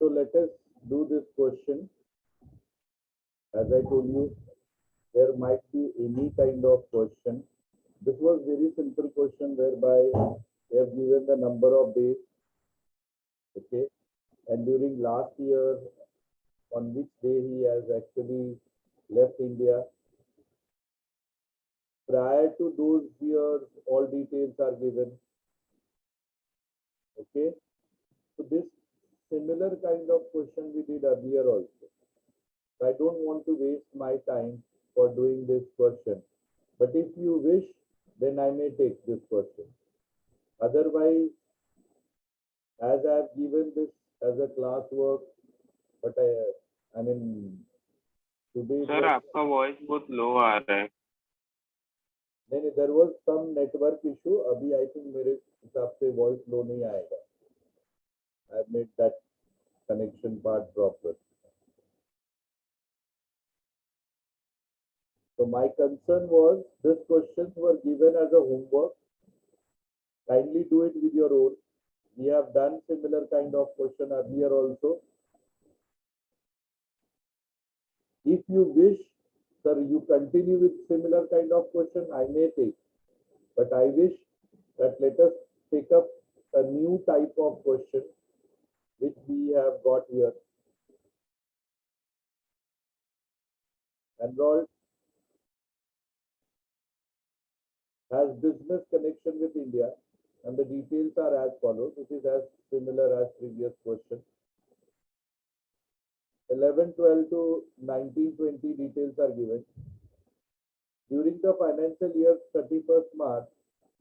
let us do this question. As I told you, there might be any kind of question. This was very simple question whereby they have given the number of days, okay, and during last year, on which day he has actually left India. Prior to those years, all details are given, okay. So this similar kind of question we did earlier also. I don't want to waste my time for doing this question. But if you wish, then I may take this question. Otherwise, as I have given this as a class work, but I mean, today. Sir आपका voice बहुत लो आ रहा है. नहीं, there was some network issue. अभी I think मेरे हिसाब से voice low नहीं आएगा. I have made that connection part proper. So my concern was these questions were given as a homework. Kindly do it with your own. We have done similar kind of question earlier also. If you wish, sir, you continue with similar kind of question, I may take. But I wish that let us take up a new type of question which we have got here. Enrolled has business connection with India, and the details are as follows. This is as similar as previous question. 11-12 to 19-20 details are given. During the financial year 31st March,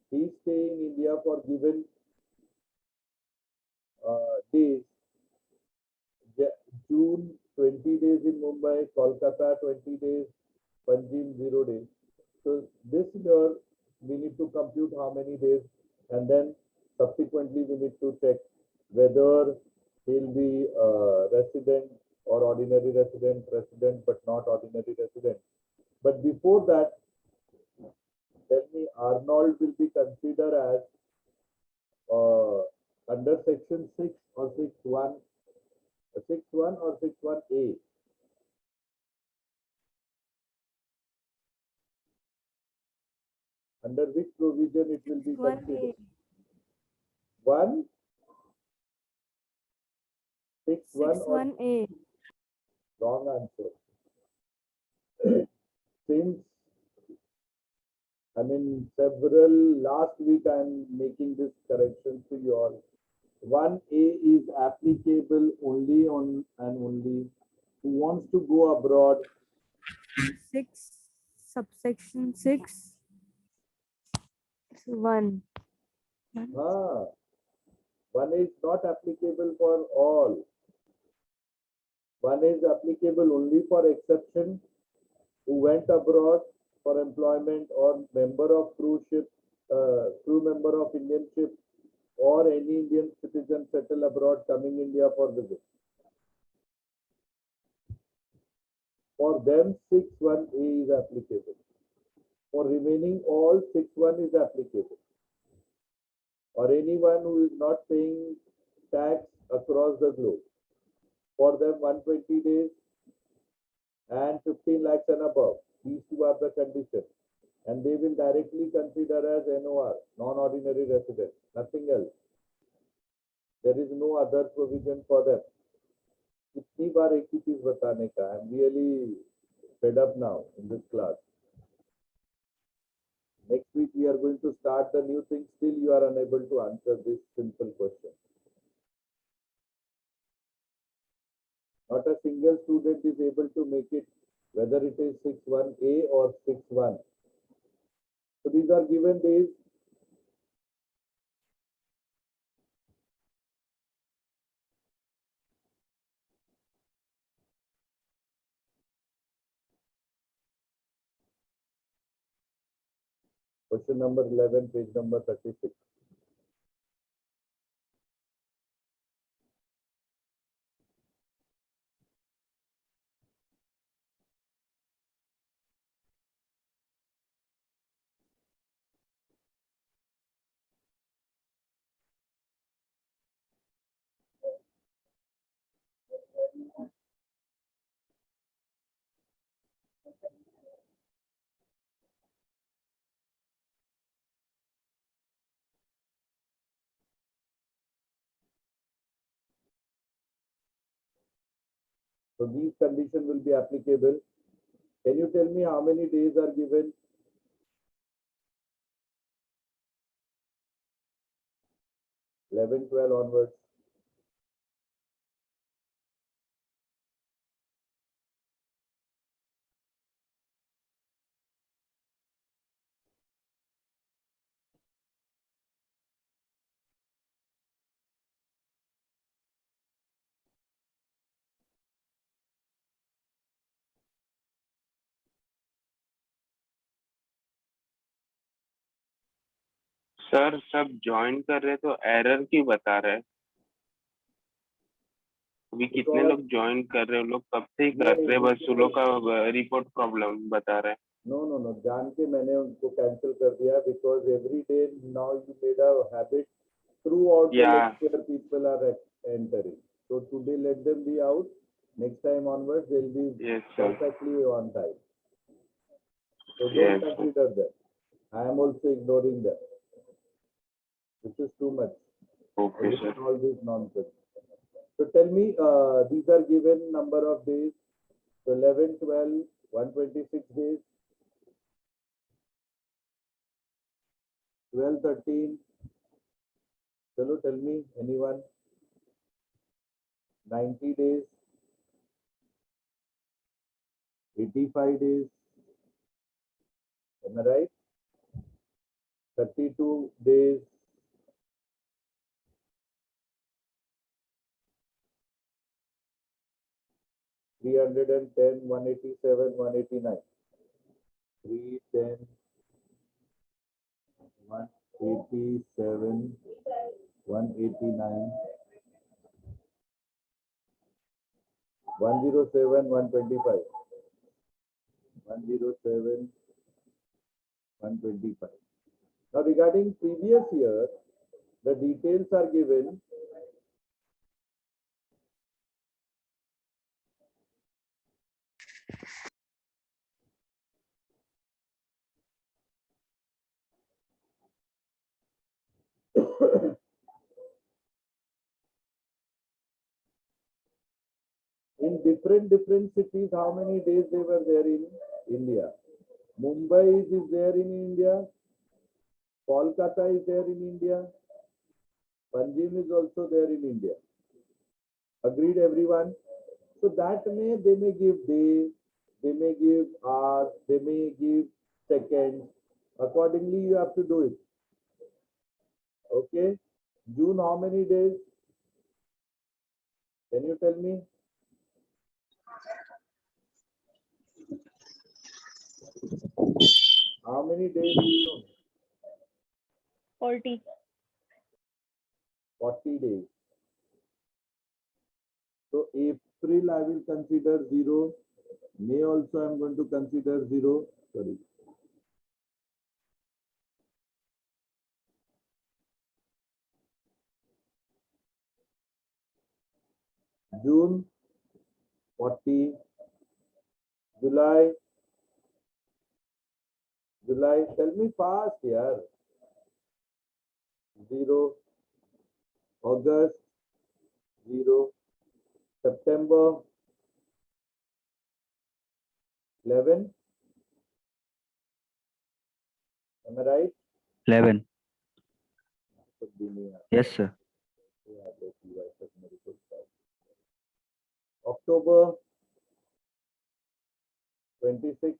he stay in India for given days. June 20 days in Mumbai, Kolkata 20 days, Panjim 0 days. So this year we need to compute how many days, and then subsequently we need to check whether he'll be resident or ordinary resident, but not ordinary resident. But before that, tell me, Arnold will be considered as under section 6 or 6.1, 6.1 or 6.1a. Under which provision it will be considered? 1 6.1a. Wrong answer. Since last week I am making this correction to you all. 1A is applicable only on and only who wants to go abroad. 6 subsection 6 1. 1 is not applicable for all. 1 is applicable only for exception who went abroad for employment or member of cruise ship, crew member of Indian ship, or any Indian citizen settle abroad coming India for visit. For them, 6.1a is applicable. For remaining all, 6.1 is applicable. Or anyone who is not paying tax across the globe. For them, 120 days and 15 lakhs and above. These two are the conditions. And they will directly consider as NOR, non-ordinary resident, nothing else. There is no other provision for them. कितनी बार एक ही चीज बताने का? I'm really fed up now in this class. Next week we are going to start the new thing. Still you are unable to answer this simple question. Not a single student is able to make it, whether it is 6.1a or 6.1. So these are given days. Question number 11, page number 36. So these conditions will be applicable. Can you tell me how many days are given? 11, 12 onwards. Sir सब join कर रहे तो error क्यों बता रहे हैं? अभी कितने Because लोग ज्वाइन कर रहे हैं? वो लोग कब से ही कर रहे हैं, बस उन लोग का रिपोर्ट प्रॉब्लम बता रहे हैं। no. जान के मैंने उनको कैंसिल कर दिया because every day now you made a habit throughout the Yeah. lecture people are entering. So today let them be out. Next time onwards they'll be Yes, sir. perfectly on time. So don't Yes, sir. consider them. I am also ignoring them. This is too much. Okay, sir. All this nonsense. So tell me, these are given number of days. So 11, 12, 126 days. 12, 13. Chalo, tell me, anyone? 90 days. 85 days. Am I right? 32 days. 310, 187, 189. 310, 187, 189, 107, 125. 107, 125. Now regarding previous year, the details are given. In different cities, how many days they were there in India? Mumbai is there in India. Kolkata is there in India. Panjim is also there in India. Agreed, everyone? So that they may give days, they may give hours, they may give seconds. Accordingly, you have to do it. Okay? June, how many days? Can you tell me? How many days in June? 40. 40 days. So April I will consider 0. May also I am going to consider 0. Sorry. June 40. July. Tell me fast here. 0. August 0. September 11. Am I right? 11. Yes, sir. October 26.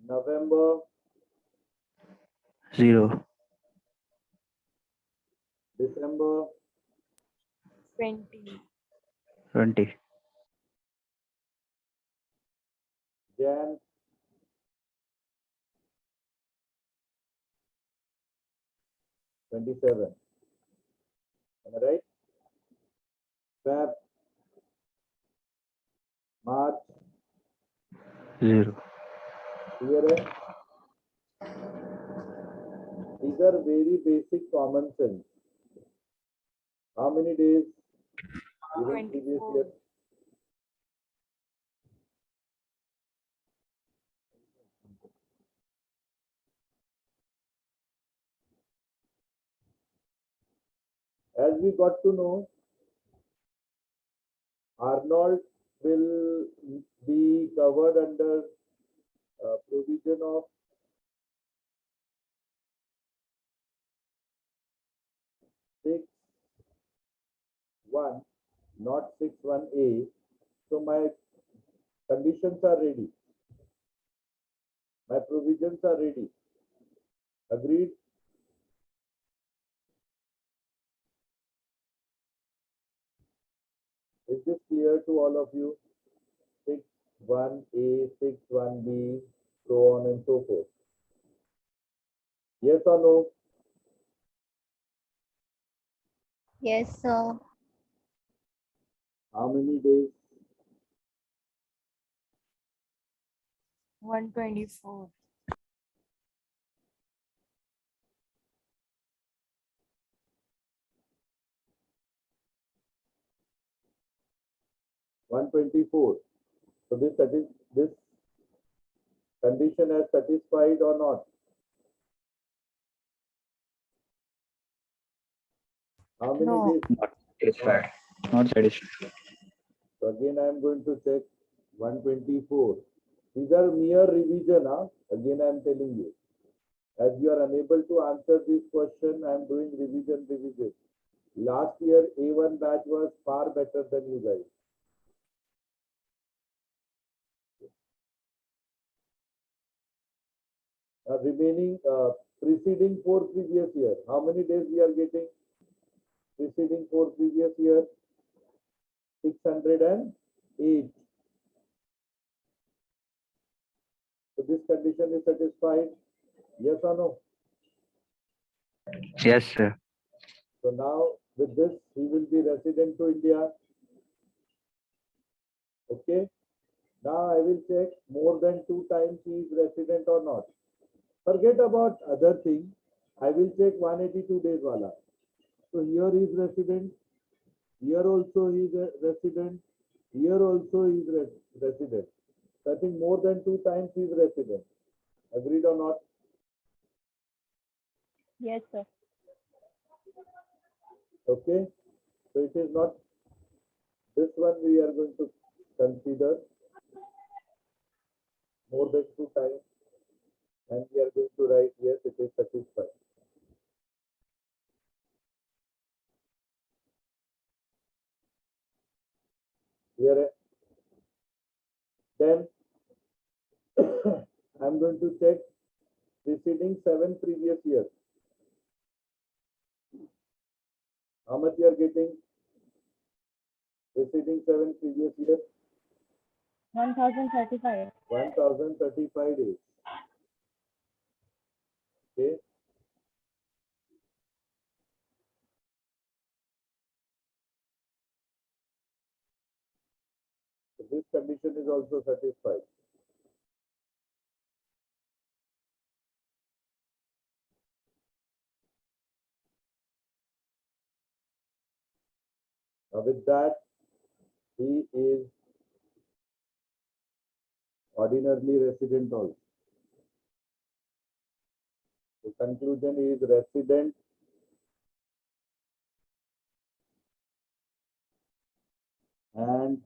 November 0. December 20. 20. Jan 27. Am I right? Feb March 0. clear है? These are very basic common sense. How many days during previous 24. year? As we got to know, Arnold will be covered under provision of 6(1), not 6(1)(a). So my conditions are ready. My provisions are ready. Agreed? Is this clear to all of you? 6(1)(a), 6(1)(b), so on and so forth. Yes or no? Yes, sir. How many days? 124. 124. So this condition is satisfied or not? How many No. days? Not satisfied. Not satisfied. So again, I am going to check 124. These are mere revision. Again, I am telling you. As you are unable to answer this question, I am doing revision. Last year, A1 batch was far better than you guys. Remaining preceding 4 previous year. How many days we are getting? Preceding 4 previous year, 608. So this condition is satisfied. Yes or no? Yes, sir. So now with this, he will be resident to India. Okay. Now I will check more than 2 times he is resident or not. Forget about other thing. I will check 182 days wala. So here he is resident. Here also he is a resident. Here also he is resident. So I think more than 2 times he is resident. Agreed or not? Yes, sir. Okay. So it is not this one we are going to consider more than 2 times. And we are going to write yes, it is satisfied. Here, then I'm going to check preceding 7 previous years. How much you are getting? Preceding 7 previous years? 1035. 1035 days. Okay. So this condition is also satisfied. Now with that, he is ordinarily resident also. The conclusion is resident and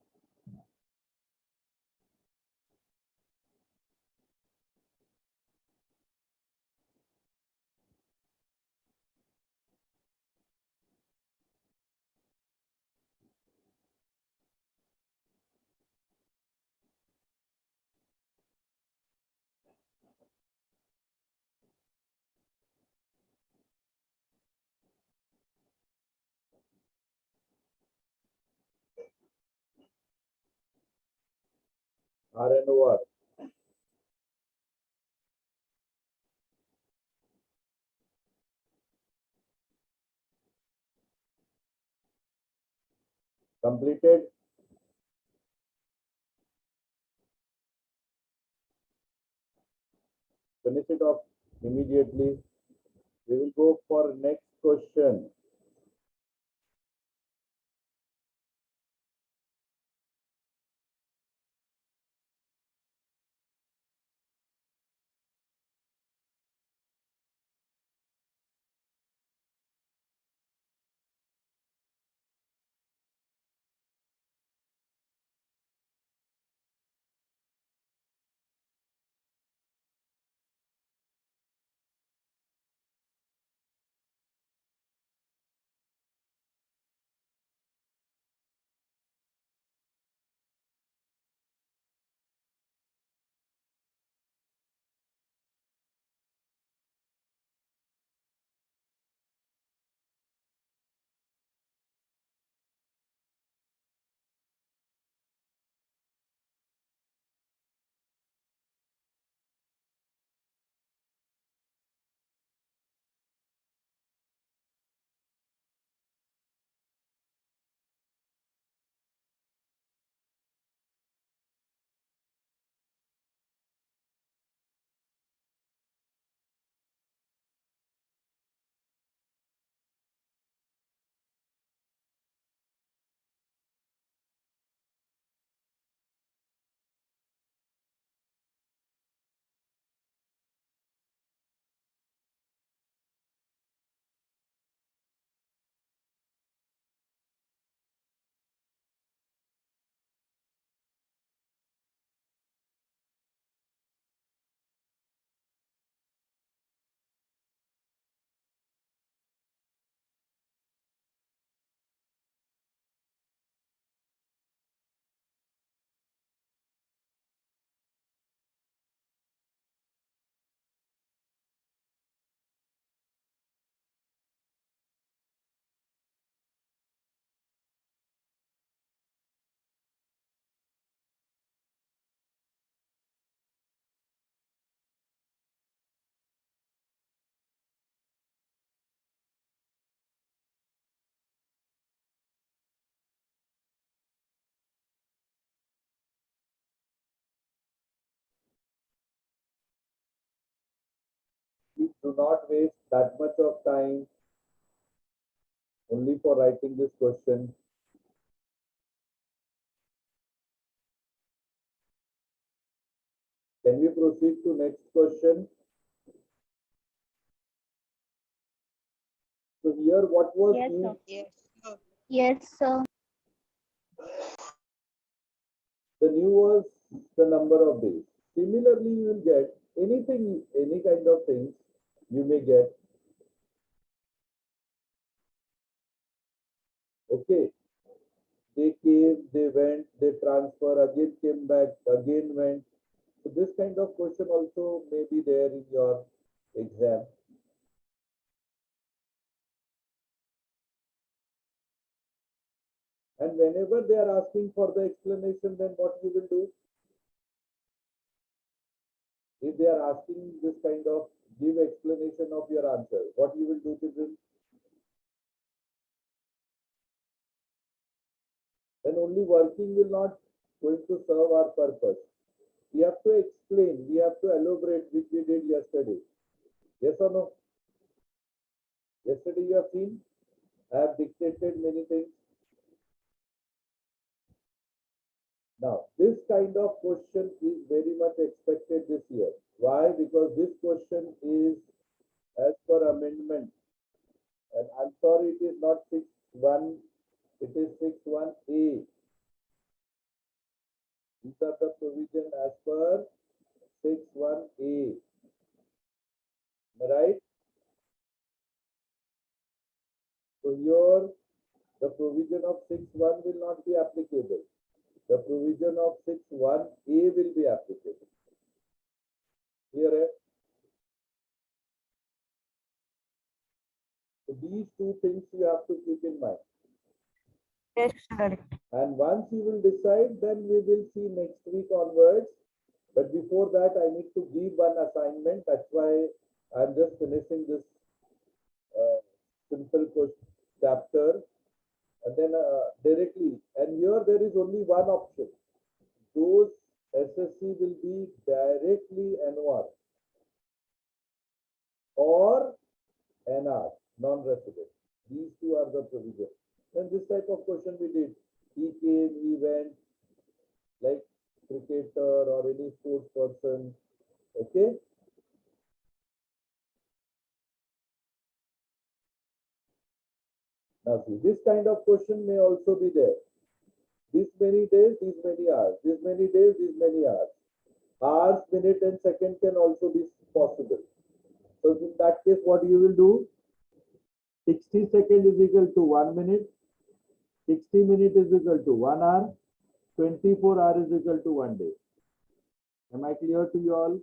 RNOR. Completed. Finish it off immediately. We will go for next question. Do not waste that much of time only for writing this question. Can we proceed to next question? So here what was Yes, new? sir. Yes, sir. The new was the number of days. Similarly, you will get anything, any kind of things you may get. Okay. They came, they went, they transfer, again came back, again went. So this kind of question also may be there in your exam. And whenever they are asking for the explanation, then what you will do? If they are asking this kind of give explanation of your answer, what you will do, children? Then only working will not going to serve our purpose. We have to explain, we have to elaborate, which we did yesterday. Yes or no? Yesterday you have seen, I have dictated many things. Now, this kind of question is very much expected this year. Why? Because this question is as per amendment. And I'm sorry, it is not 6.1, it is 6.1a. These are the provision as per 6.1a. Am I right? So here, the provision of 6.1 will not be applicable. The provision of 6.1a will be applicable. Clear? Eh? So these two things you have to keep in mind. Yes, sir. And once you will decide, then we will see next week onwards. But before that, I need to give one assignment. That's why I'm just finishing this simple question chapter. And then directly, and here there is only one option. Those SSC will be directly NOR or NR, non-resident. These two are the provisions. And this type of question we did. He came, he went, like cricketer or any sports person. Okay. Now see, this kind of question may also be there. This many days, these many hours. This many days, these many hours. Hours, minute, and second can also be possible. So in that case, what you will do? 60 seconds is equal to 1 minute. 60 minutes is equal to 1 hour. 24 hours is equal to 1 day. Am I clear to you all?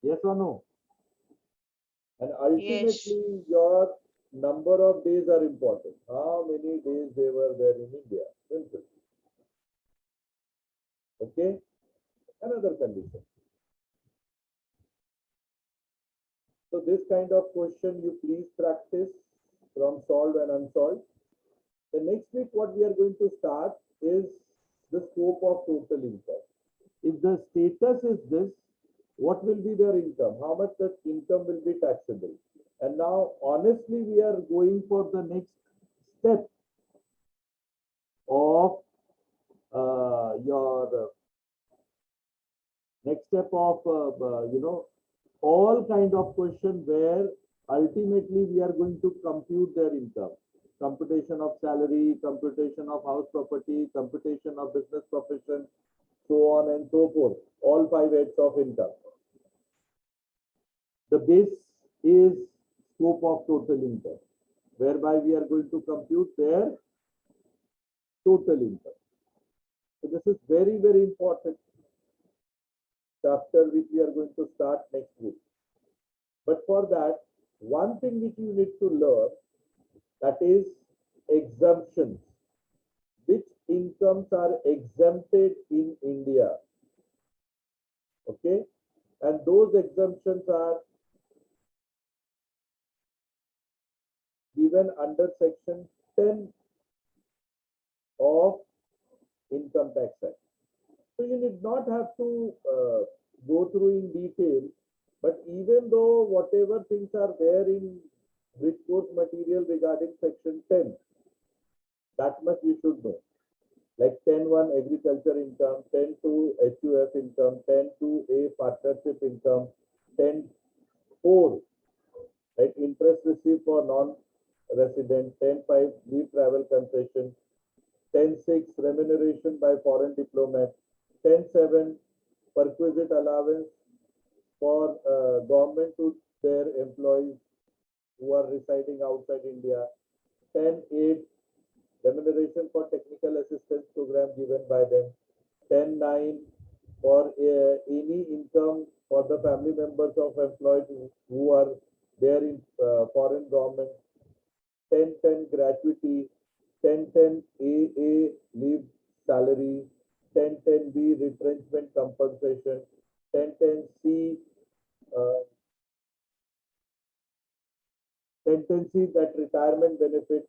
Yes or no? And ultimately, your number of days are important. How many days they were there in India? Simple. Okay? Another condition. So this kind of question you please practice from solved and unsolved. The next week what we are going to start is the scope of total income. If the status is this, what will be their income? How much that income will be taxable? And now honestly we are going for the next step of your next step of all kind of question where ultimately we are going to compute their income. Computation of salary, computation of house property, computation of business profession, so on and so forth. All 5 heads of income. The base is scope of total income, whereby we are going to compute their total income. So this is very, very important chapter which we are going to start next week. But for that, one thing which you need to learn, that is exemptions. Which incomes are exempted in India? Okay, and those exemptions are given under section 10 of Income Tax Act. So you need not have to go through in detail, but even though whatever things are there in bridge course material regarding section 10, that much you should know. Like 10.1 agriculture income, 10.2 HUF income, 10.2A partnership income, 10.4 right, interest received for non-resident, 10.5 leave travel concession, 10.6 remuneration by foreign diplomat, 10.7 perquisite allowance for government to their employees who are residing outside India, 10.8 remuneration for technical assistance program given by them, 10.9 for any income for the family members of employees who are there in foreign government, 10.10 gratuity, 10.10 AA leave salary, 10.10B retrenchment compensation, 10.10C 10.10C that retirement benefit,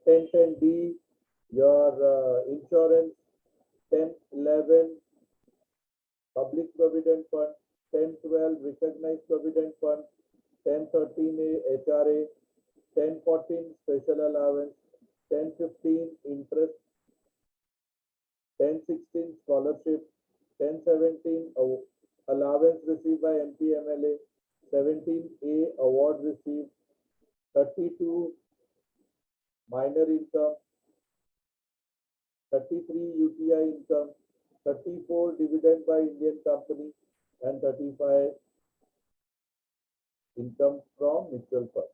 10.10D your insurance, 10.11 public provident fund, 10.12 recognized provident fund, 10.13A HRA, 10.14 special allowance, 10.15 interest, 10.16 scholarship, 10.17 allowance received by MP MLA, 17A award received, 32 minor income, 33 UTI income, 34 dividend by Indian company, and 35 income from mutual fund.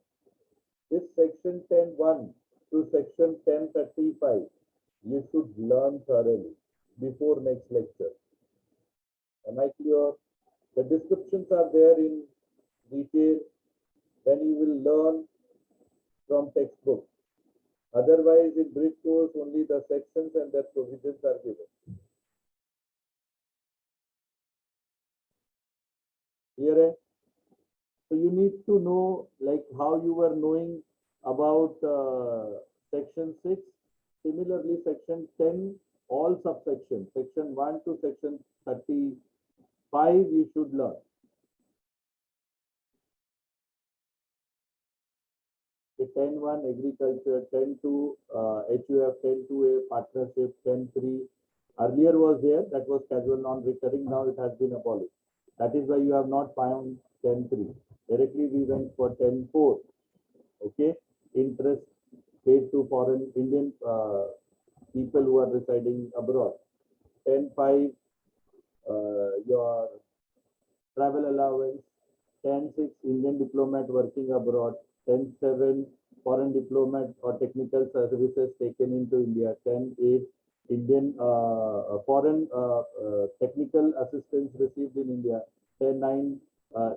This section 10.1 to section 10.35 you should learn thoroughly before next lecture. Am I clear? The descriptions are there in detail when you will learn from textbook. Otherwise, in bridge course, only the sections and their provisions are given. Clear? So you need to know like how you were knowing about section 6. Similarly, section 10, all subsections, section 1 to section 35, you should learn. The 10.1 agriculture, 10.2 HUF, 10.2A partnership, 10.3 earlier was there, that was casual non-recurring, now it has been abolished. That is why you have not found 10.3. Directly we went for 10.4. Okay, interest paid to foreign Indian people who are residing abroad. 10.5 your travel allowance. 10.6 Indian diplomat working abroad. 10.7 foreign diplomat or technical services taken into India. 10.8 Indian foreign technical assistance received in India. 10.9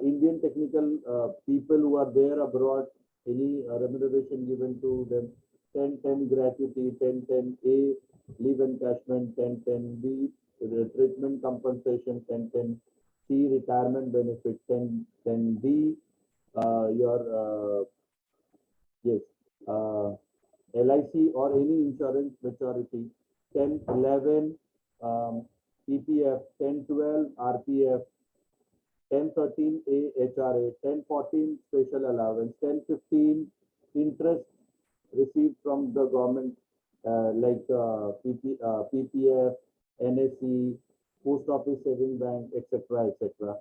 Indian technical people who are there abroad, any remuneration given to them. 10.10 gratuity, 10.10A leave encashment, 10.10B retrenchment compensation, 10.10C retirement benefit, 10.10D your yes LIC or any insurance maturity, 10.11 PPF, 10.12 RPF, 10.13 HRA, 10.14 special allowance, 10.15 interest received from the government like PPF, NSE, Post Office Saving Bank, etc., etc.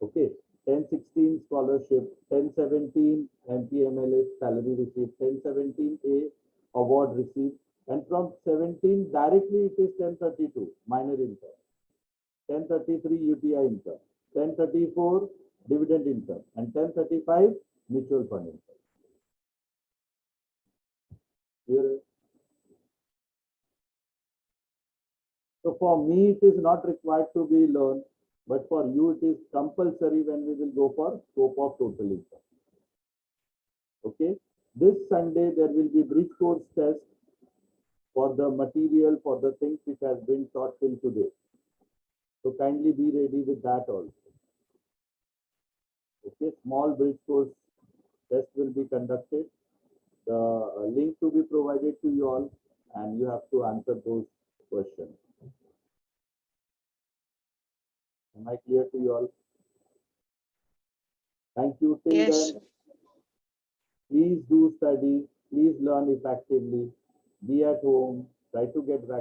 Okay. 10.16 scholarship, 10.17 MPMLA salary received, 10.17A award received, and from 17 directly it is 10.32 minor income, 10.33 UTI income, 10.34 dividend income, and 10.35 mutual fund income. Here. So for me, it is not required to be learned, but for you, it is compulsory when we will go for scope of total income. Okay. This Sunday, there will be bridge course test for the material, for the things which has been taught till today. So kindly be ready with that also. Okay. Small bridge course test will be conducted. The link to be provided to you all, and you have to answer those questions. Am I clear to you all? Thank you. Till Yes. then, please do study. Please learn effectively. Be at home. Try to get vaccinated.